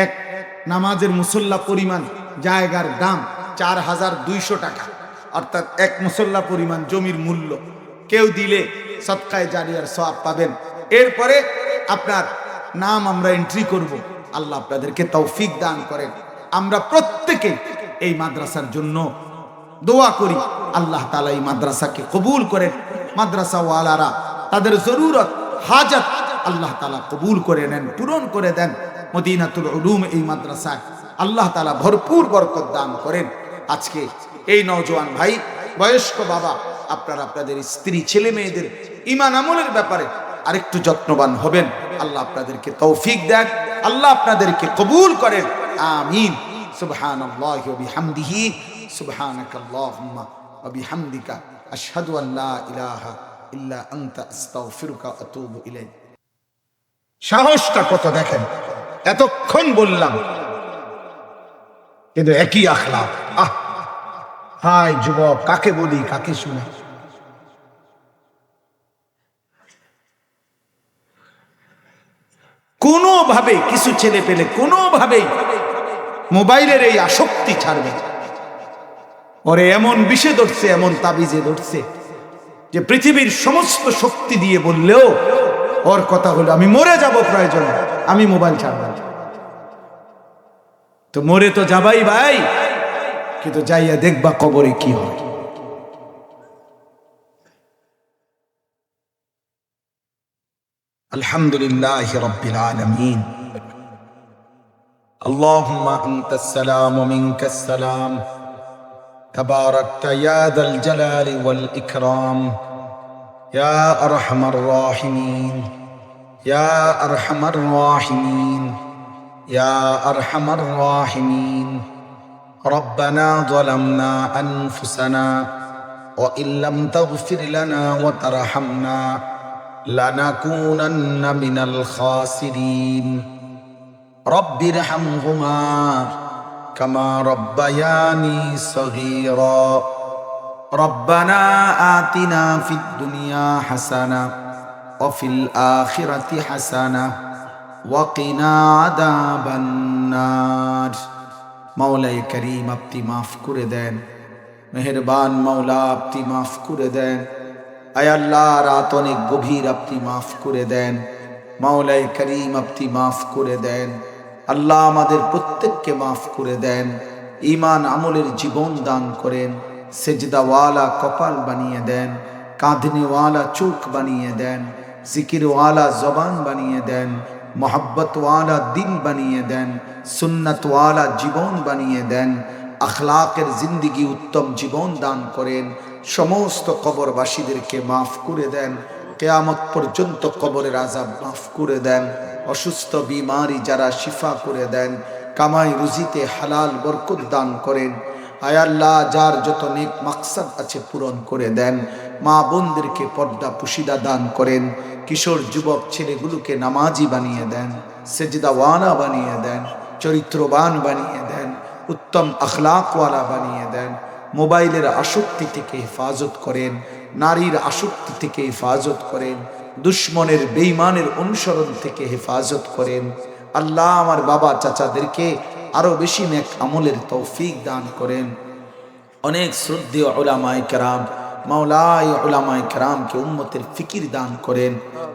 এক নামাজের মুসল্লা পরিমাণ জায়গার দাম 4200 টাকা, অর্থাৎ এক মুসল্লা পরিমাণ জমির মূল্য। কেউ দিলে সদকায়ে জারিয়ার সওয়াব পাবেন। এরপরে আপনার নাম আমরা এন্ট্রি করব। আল্লাহ আপনাদেরকে তৌফিক দান করেন। আমরা প্রত্যেকে এই মাদ্রাসার জন্য দোয়া করি, আল্লাহ তাআলা এই মাদ্রাসাকে কবুল করেন। মাদ্রাসা ওয়ালারা তাদের জরুরত, হাজত আল্লাহ তাআলা কবুল করে নেন, পূরণ করে দেন। মদিনাতুল উলুম এই মাদ্রাসায় আল্লাহ তাআলা ভরপুর বরকত দান করেন। আজকে এই নওজোয়ান ভাই, বয়স্ক বাবা, আপনারা আপনাদের স্ত্রী, ছেলে মেয়েদের ঈমান আমলের ব্যাপারে আরেকটু যত্নবান হবেন। আল্লাহ আপনাদেরকে তৌফিক দেন, আল্লাহ আপনাদেরকে কবুল করেন। আমিন। সুবহানাল্লাহি ওয়া বিহামদিহি, সুবহানাকাল্লাহুম্মা ওয়া বিহামদিকা, আশহাদু আল লা ইলাহা ইল্লা আনতা, আস্তাগফিরুকা ওয়া আতুবু ইলাইক। সাহসটা কত দেখেন! এতক্ষণ বললাম, কিন্তু একই আখলাক। হায় যুবক, কাকে বলি কাকে শুনে? কোনোভাবে কিছু ছেলে পেলে কোনোভাবেই মোবাইলের এই আসক্তি ছাড়বে। ওরে এমন বিষে ধরছে, এমন তাবিজে ধরছে যে পৃথিবীর সমস্ত শক্তি দিয়ে বললেও ওর কথা হলো আমি মরে যাব, প্রয়োজন আমি মোবাইল ছাড়ব। তো মরে তো যাবাই ভাই, কিন্তু যাইয়া দেখবা কবরে কি হয়। আলহামদুলিল্লাহি রাব্বিল আলামিন। আল্লাহুম্মা আনতাস সালাম ওয়া মিনকাস সালাম, তাবারাকতা ইয়া যাল জালালি ওয়াল ইকরাম, ইয়া আরহামার রাহিমিন, ইয়া আরহামার রাহিমিন, ইয়া আরহামার রাহিমিন। ربنا ظلمنا أنفسنا وإن لم تغفر لنا وترحمنا لنكونن من الخاسرين رب ارحمهما كما ربياني صغيرا ربنا آتنا في الدنيا حسنة وفي الآخرة حسنة وقنا عذاب النار। মাওলাই করিম, আপনি মাফ করে দেন। মেহেরবান মাওলা, আপনি মাফ করে দেন। আয় আল্লাহ, রাত অনেক গভীর, আপনি মাফ করে দেন। মাওলাই করিম, আপনি মাফ করে দেন। আল্লাহ আমাদের প্রত্যেককে মাফ করে দেন। ঈমান আমলের জীবন দান করেন। সেজদাওয়ালা কপাল বানিয়ে দেন, কাঁদনেওয়ালা চোখ বানিয়ে দেন, জিকিরওয়ালা জবান বানিয়ে দেন, মোহাব্বতওয়ালা দিল বানিয়ে দেন, সুন্নতওয়ালা জীবন বানিয়ে দেন। আখলাকের জিন্দিগি, উত্তম জীবন দান করেন। সমস্ত কবরবাসীদেরকে মাফ করে দেন। কিয়ামত পর্যন্ত কবরের আযাব মাফ করে দেন। অসুস্থ বিমারি যারা শিফা করে দেন। কামাই রুজিতে হালাল বরকত দান করেন। আয় আল্লাহ, যার যত নেক মাকসাদ আছে পূরণ করে দেন। মা বোনদেরকে পর্দা পুশিদা দান করেন। কিশোর যুবক ছেলেগুলোকে নামাজি বানিয়ে দেন, সেজদাওয়ালা বানিয়ে দেন, চরিত্রবান বানিয়ে দেন, উত্তম আখলাকওয়ালা বানিয়ে দেন। মোবাইলের আসক্তি থেকে হেফাজত করেন, নারীর আসক্তি থেকে হেফাজত করেন, দুশ্মনের বেঈমানের অনুসরণ থেকে হেফাজত করেন। আল্লাহ আমার বাবা চাচাদেরকে আরো বেশি নেক আমলের তৌফিক দান করেন। অনেক শ্রদ্ধেয় উলামায়ে কেরাম, মাওলাই উলামায়ে কেরামকে উম্মতের ফিকির দান করেন,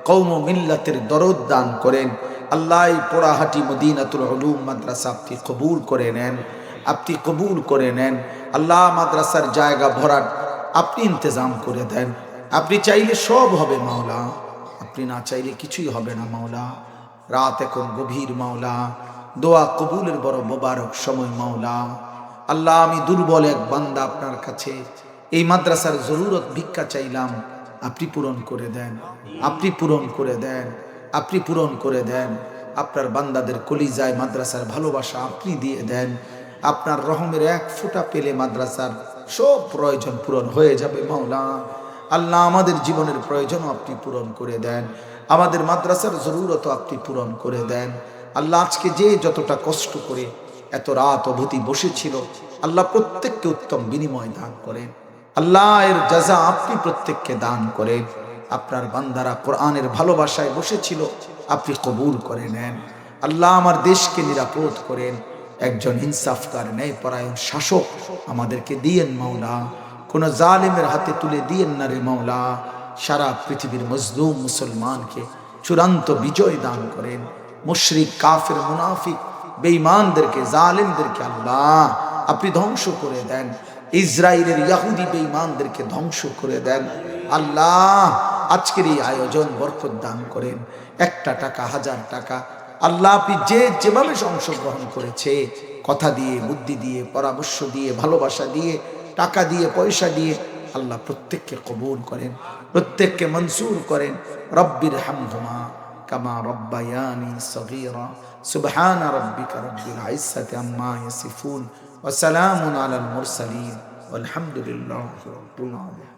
কওম ও মিল্লাতের দরদ দান করেন। আল্লাহ পোড়াহাটি মদিনাতুল উলুম মাদ্রাসা আপনি কবুল করে নেন, আপনি কবুল করে নেন। আল্লাহ মাদ্রাসার জায়গা ভরাট আপনি ইন্তজাম করে দেন। আপনি চাইলে সব হবে মাওলা, আপনি না চাইলে কিছুই হবে না মাওলা। রাত এখন গভীর মাওলা, দোয়া কবুলের বড় মোবারক সময় মাওলা। আল্লাহ, আমি দুর্বল এক বান্দা আপনার কাছে এই মাদ্রাসার জরুরত ভিক্ষা চাইলাম, আপনি পূরণ করে দেন, আপনি পূরণ করে দেন, আপনি পূরণ করে দেন। আপনার বান্দাদের কলিজায় মাদ্রাসার ভালোবাসা আপনি দিয়ে দেন। আপনার রহমের এক ফোঁটা পেলে মাদ্রাসার সব প্রয়োজন পূরণ হয়ে যাবে মাওলা। আল্লাহ, আমাদের জীবনের প্রয়োজনও আপনি পূরণ করে দেন, আমাদের মাদ্রাসার জরুরতও আপনি পূরণ করে দেন। আল্লাহ, আজকে যে যতটা কষ্ট করে এত রাত অবধি বসেছিল, আল্লাহ প্রত্যেককে উত্তম বিনিময় দান করেন। আল্লাহ, এর জাযা আপনি প্রত্যেককে দান করেন। আপনার বান্দারা কোরআনের ভালোবাসায় বসেছিল, আপনি কবুল করে নেন। আল্লাহ, আমার দেশকে নিরাপদ করেন। একজন ইনসাফকার ন্যায়পরায়ণ শাসক আমাদেরকে দিয়েন মাওলা। কোন জালিমের হাতে তুলে দিয়েন না রে মাওলা। সারা পৃথিবীর মজলুম মুসলমানকে চূড়ান্ত বিজয় দান করেন। মুশরিক, কাফের, মুনাফিক, বেঈমানদেরকে, জালিমদেরকে আল্লাহ আপনি ধ্বংস করে দেন। ইসরায়েলের ইহুদি বেঈমানদেরকে ধ্বংস করে দেন। আল্লাহ, আজকের এই আয়োজন বরকত দান করেন। একটা টাকা, হাজার টাকা, আল্লাহ আপনি যে যেভাবে অংশগ্রহণ করেছে, কথা দিয়ে, বুদ্ধি দিয়ে, পরামর্শ দিয়ে, ভালোবাসা দিয়ে, টাকা দিয়ে, পয়সা দিয়ে, আল্লাহ প্রত্যেককে কবুল করেন, প্রত্যেককে মনসুর করেন। রব্বির হামহুমা কামা রব্বায়ানি সগীরা। সুবহান রাব্বিকা রব্বিল ইজ্জাতি আম্মা ইয়াসিফুন ওয়া সালামুন আলাল মুরসালিন ওয়ালহামদুলিল্লাহি রাব্বিল আলামিন।